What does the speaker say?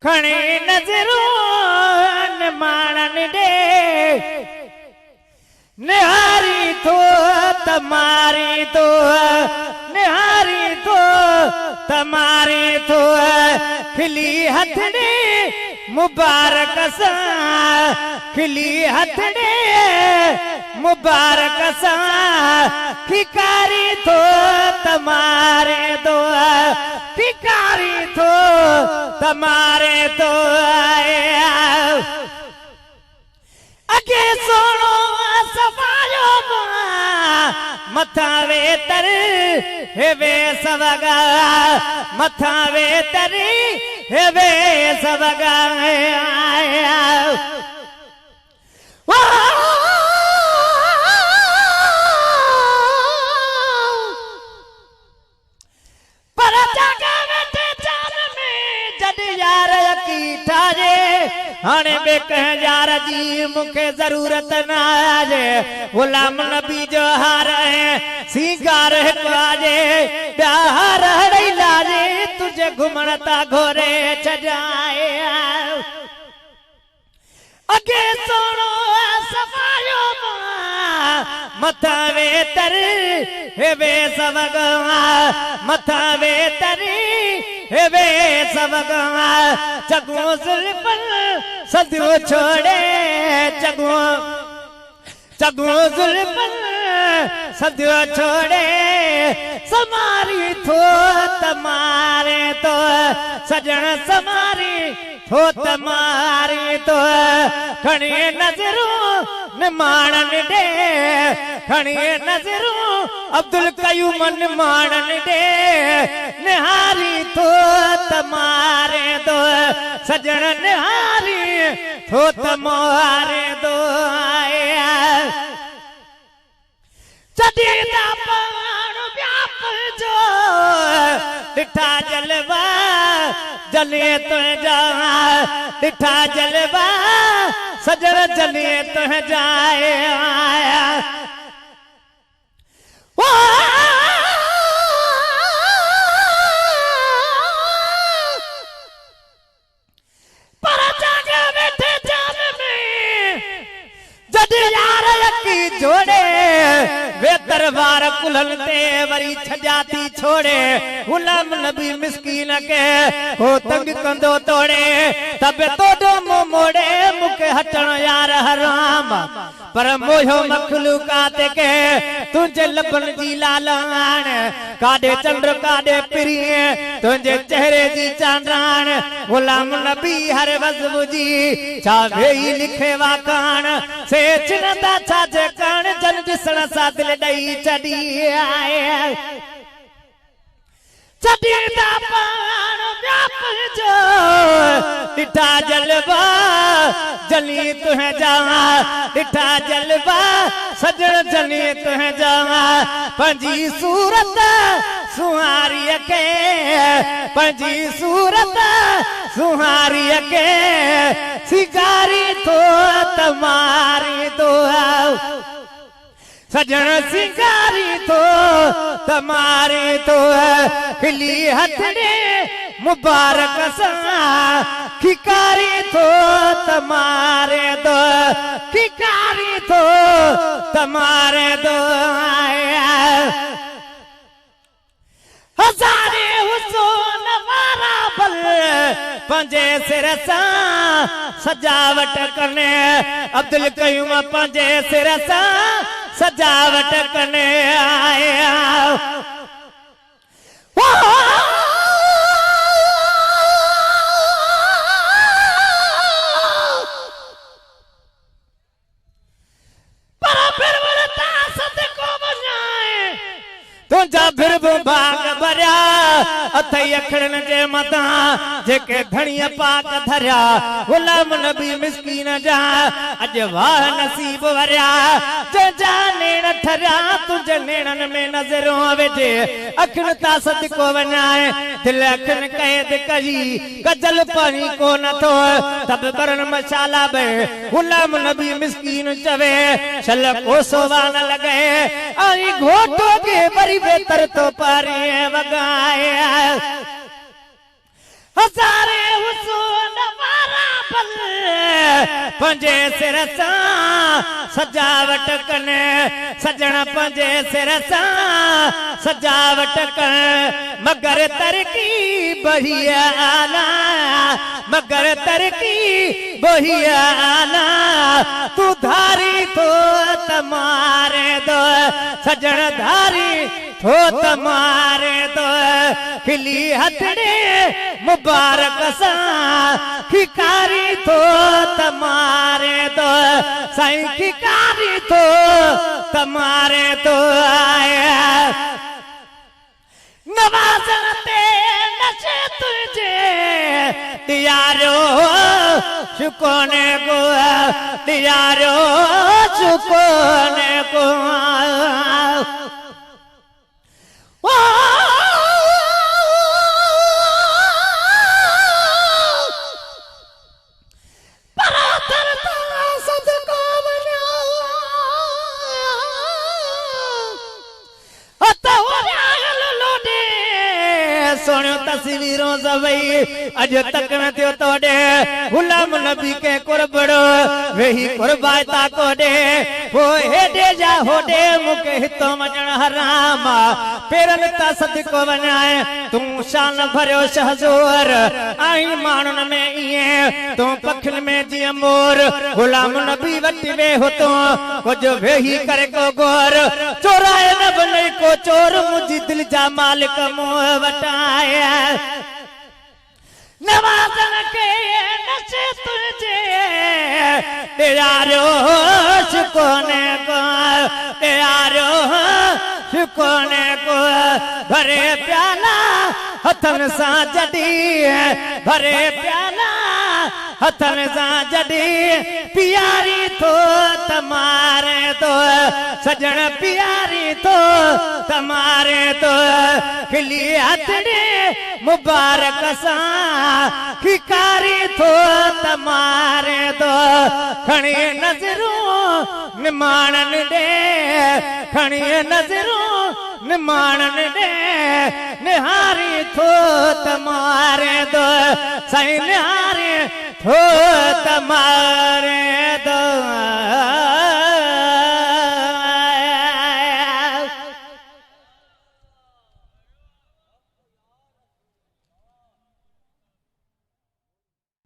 खणे नजरों माणन दे निहारी तो तमारी तो निहारी तो तमारी तो खिली हथड़े मुबारक सा खिली हथड़े मुबारक सा खिकारी तो तमारे दो खिकारी तो तमारे तो अगे सोनो सफायो मथा वेतर हेवे सवगा मथा वेतर हेवे सवगा पर जागा वेठे जान में जद यार की ठाजे हाने बे कह यार जी मुखे जरूरत ना आजे गुलाम नबी जो हार है सिंगार काजे प्यार हड़ई लाजे तुझे घुमणता घोरे छजाए अगे सोनो सफायो मथा वेतर हेवे सवगा मथा वेतर हेवे सवगा चगो जुल्फन सदियो छोड़े चगो चगो जुल्फन सदियो छोड़े समारी थो तमारे तो सजन समारी थो तमारी तो खणी नजरों न माणन दे खणी नजरों अब्दुल कयूम न माणन दे निहारी थो तमारे दो सजन निहारी थो तमारे दो चदीदा पाण व्याप जो डिठा जलवा जले तो जा डिठा जलवा सजन जले तो जाए आया पर जागे बैठे जान में जद यार की जोड़े वे दरबार कुलन ते वरी छजाती छोड़े गुलाम नबी मिस्कीन के हो तंग कंदो तोड़े तब तोड़ो मुंह मोड़े मुके हटण यार हराम पर मोहो मखलूकात के तुझे लबन जी लालान काडे चंद्र काडे पिरी तुझे चेहरे जी चांद्रान गुलाम नबी हर वज़्ब जी छा वेई लिखे वाकान से चिनदा छा जे कान जन दिसण सा दिल दई चढ़ी आए चढ़ीदा पाण व्याप जो डिठा जलवा जली तुह जावा डिठा जलवा सजन जली तुह जावा पंजी सूरत सुहारी के पंजी सूरत सुहारी के सिगारी तो तमारी तो सजन सिंगारी तो तमारी तो खिली हथड़े मुबारक सा खिकारी तो तमारे दो खिकारी तो तमारे दो हजारे हुसून वारा बल पंजे सिर सा सजावट करने अब्दुल कयूम पंजे सिर सा सजावट करने आया पर फिर वरता सदको बजाए तुझा फिर भाग भरिया अथई अखड़न जे मता जेके धणिया पाक धरिया गुलाम नबी मिस्कीन जा अज वाह नसीब वरिया जा नेण ठरिया तुझे नेणन में नजरों वेजे अखन ता सदको वञाए दिल अखन कैद कई कजल पानी को न थो तब बरन मशाला बे गुलाम नबी मिस्कीन चवे चल कोसो वान लगे आई घोटो के बरी बेतर तो पारे वगाए हजारे हुसून पल पंजे सिर सां सजावट कनि सजण पंजे सिर सां सजावट कनि मगर तरकी बहिया आला मगर तरकी बहिया आला तू धारी थो तमारे दो सजण धारी थो तमारे दो खिली हथड़े मुबारक सां खिकारी थो तमारे दो साईं खिकारी थो तमारे दो आया नवाज़ण ते नशे तुझे दियारो शुकोने को दियारो शुकोने को सोनियो तस्वीरों सभई अज तक न थियो तोड़े गुलाम नबी के कुर्बड़ो वेही कुर्बायता कोडे वो हेडे जा होडे मुके हितो वजण हराम पेरन ता सदको वनाए तू शान भरियो शहजोर आई मानन में इए तू पखल में जी मोर गुलाम नबी वटी वे होतो कुछ वेही करे को गोर चोराए न बने को चोर मुझी दिल जा मालिक मोह वटाया नवाज़ण के नशे तुझे दियारो शुकोने को दियारो शुकोने को भरे प्याला हथन सा जडी भरे प्याला हथन सा जडी प्यारी थो तमारे तो सजण प्यारी थो तमारे तो खिली हथड़े मुबारक सां खिकारी थो तमारे तो खणी नज़रूं निमाणन दे खणी नज़रूं निमाणन दे निहारी थो तमारे तो साईं निहारी थो तमारे